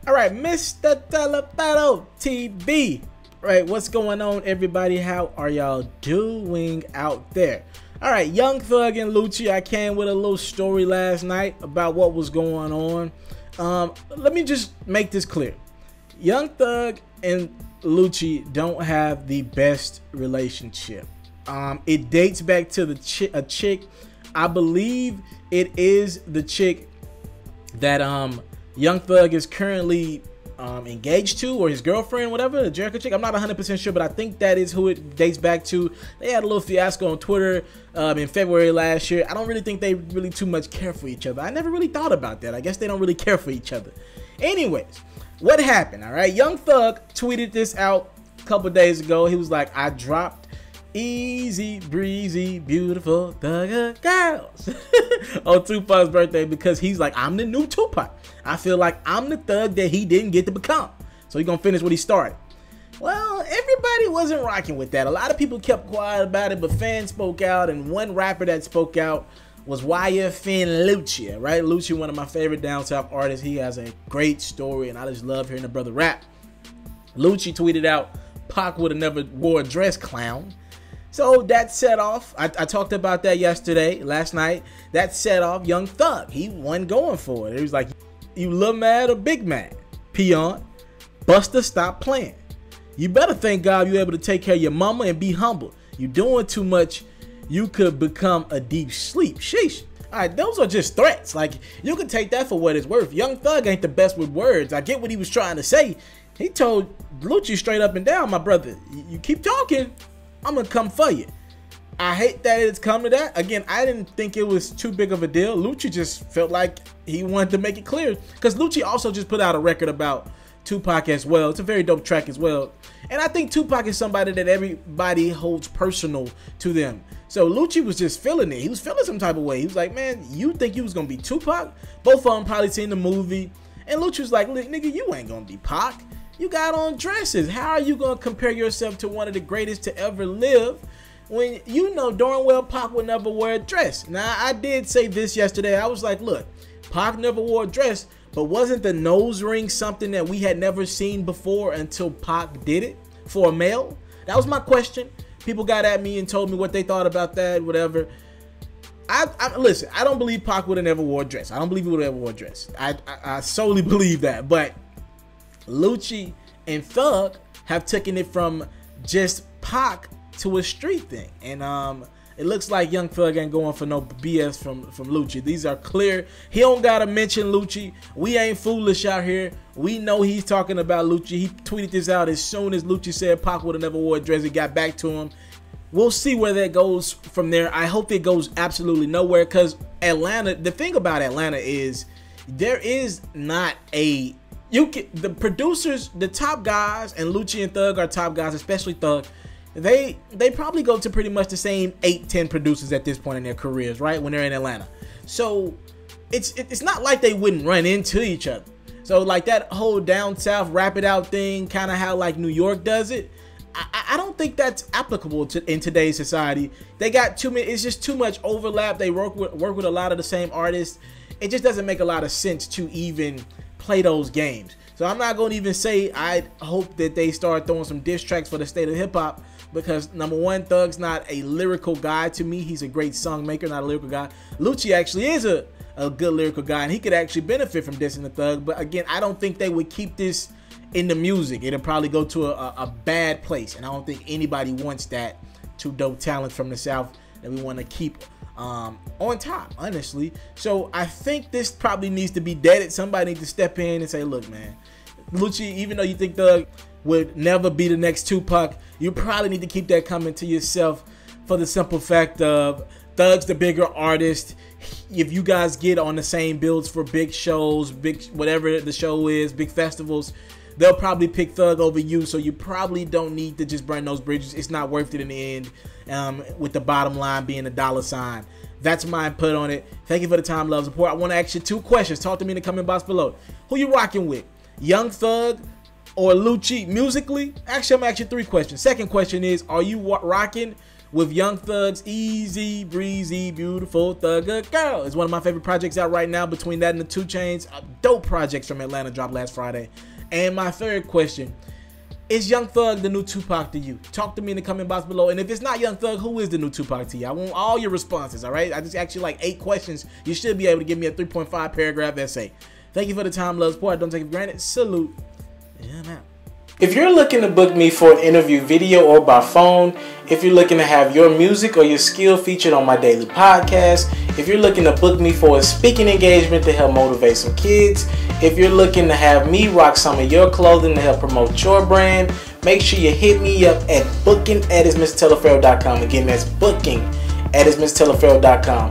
All right, Mr. Taliaferro TV. All right, what's going on, everybody? How are y'all doing out there? All right, Young Thug and Lucci. I came with a little story last night about what was going on. Let me just make this clear. Young Thug and Lucci don't have the best relationship. It dates back to a chick. I believe it is the chick that Young Thug is currently engaged to, or his girlfriend, whatever, the Jericho chick. I'm not 100% sure, but I think that is who it dates back to. They had a little fiasco on Twitter in February last year. I don't really think they really too much care for each other. I never really thought about that. I guess they don't really care for each other. Anyways, what happened? All right, Young Thug tweeted this out a couple days ago. He was like, I dropped easy breezy beautiful thug girls on Tupac's birthday, because he's like, I'm the new Tupac. I feel like I'm the thug that he didn't get to become, so he's gonna finish what he started. Well, everybody wasn't rocking with that. A lot of people kept quiet about it, but fans spoke out, and one rapper that spoke out was YFN Lucci. Right, Lucci, one of my favorite down south artists. He has a great story, and I just love hearing the brother rap. Lucci tweeted out, Pac would have never wore a dress, clown. So that set off, I talked about that last night. That set off Young Thug. He wasn't going for it. He was like, you little mad or big mad? Peon, Buster, stop playing. You better thank God you're able to take care of your mama and be humble. You doing too much, you could become a deep sleep. Sheesh. All right, those are just threats. Like, you can take that for what it's worth. Young Thug ain't the best with words. I get what he was trying to say. He told Lucci straight up and down, my brother, you keep talking, I'm gonna come for you. I hate that it's come to that. Again, I didn't think it was too big of a deal. Lucci just felt like he wanted to make it clear, because Lucci also just put out a record about Tupac as well. It's a very dope track as well. And I think Tupac is somebody that everybody holds personal to them. So Lucci was just feeling it. He was feeling some type of way. He was like, man, you think you was gonna be Tupac? Both of them probably seen the movie. And Lucci was like, nigga, you ain't gonna be Pac. You got on dresses. How are you going to compare yourself to one of the greatest to ever live when you know darn well Pac would never wear a dress? Now, I did say this yesterday. I was like, look, Pac never wore a dress, but wasn't the nose ring something that we had never seen before until Pac did it for a male? That was my question. People got at me and told me what they thought about that, whatever. Listen, I don't believe Pac would have never wore a dress. I don't believe he would have ever wore a dress. I solely believe that, but Lucci and Thug have taken it from just Pac to a street thing, and it looks like Young Thug ain't going for no BS from Lucci. These are clear. He don't gotta mention Lucci. We ain't foolish out here. We know he's talking about Lucci. He tweeted this out as soon as Lucci said Pac would have never wore a dress. It got back to him. We'll see where that goes from there. I hope it goes absolutely nowhere, because Atlanta, the thing about Atlanta is there is not a the producers, the top guys, and Lucci and Thug are top guys, especially Thug. They probably go to pretty much the same 8-10 producers at this point in their careers, right? When they're in Atlanta. So it's not like they wouldn't run into each other. So like that whole down south rap it out thing, kind of how like New York does it, I don't think that's applicable in today's society. They got too many, it's just too much overlap. They work with a lot of the same artists. It just doesn't make a lot of sense to even play those games. So I'm not going to even say I hope that they start throwing some diss tracks for the state of hip-hop, because number one, Thug's not a lyrical guy to me. He's a great song maker, not a lyrical guy. Lucci actually is a good lyrical guy, and he could actually benefit from dissing the Thug. But again, I don't think they would keep this in the music. It'll probably go to a bad place, and I don't think anybody wants that. Two dope talents from the South that we want to keep on top, honestly. So I think this probably needs to be deaded. Somebody needs to step in and say, look, man, Lucci, even though you think Thug would never be the next Tupac, you probably need to keep that coming to yourself, for the simple fact of Thug's the bigger artist. If you guys get on the same bills for big shows, big whatever the show is, big festivals, they'll probably pick Thug over you, so you probably don't need to just burn those bridges. It's not worth it in the end, with the bottom line being a dollar sign. That's my input on it. Thank you for the time, love, support. I want to ask you 2 questions. Talk to me in the comment box below. Who you rocking with? Young Thug or Lucci musically? Actually, I'm going to ask you 3 questions. Second question is, are you rocking with Young Thug's Easy Breezy Beautiful Thugger Girl. It's one of my favorite projects out right now. Between that and the 2 Chainz, dope projects from Atlanta dropped last Friday. And my third question, is Young Thug the new Tupac to you? Talk to me in the comment box below. And if it's not Young Thug, who is the new Tupac to you? I want all your responses, all right? I just asked you like 8 questions. You should be able to give me a 3.5 paragraph essay. Thank you for the time, love, support. Don't take it for granted. Salute. Yeah, I'm out. If you're looking to book me for an interview video or by phone, if you're looking to have your music or your skill featured on my daily podcast, if you're looking to book me for a speaking engagement to help motivate some kids, if you're looking to have me rock some of your clothing to help promote your brand, make sure you hit me up at booking@itsmrtaliaferro.com. Again, that's booking@itsmrtaliaferro.com.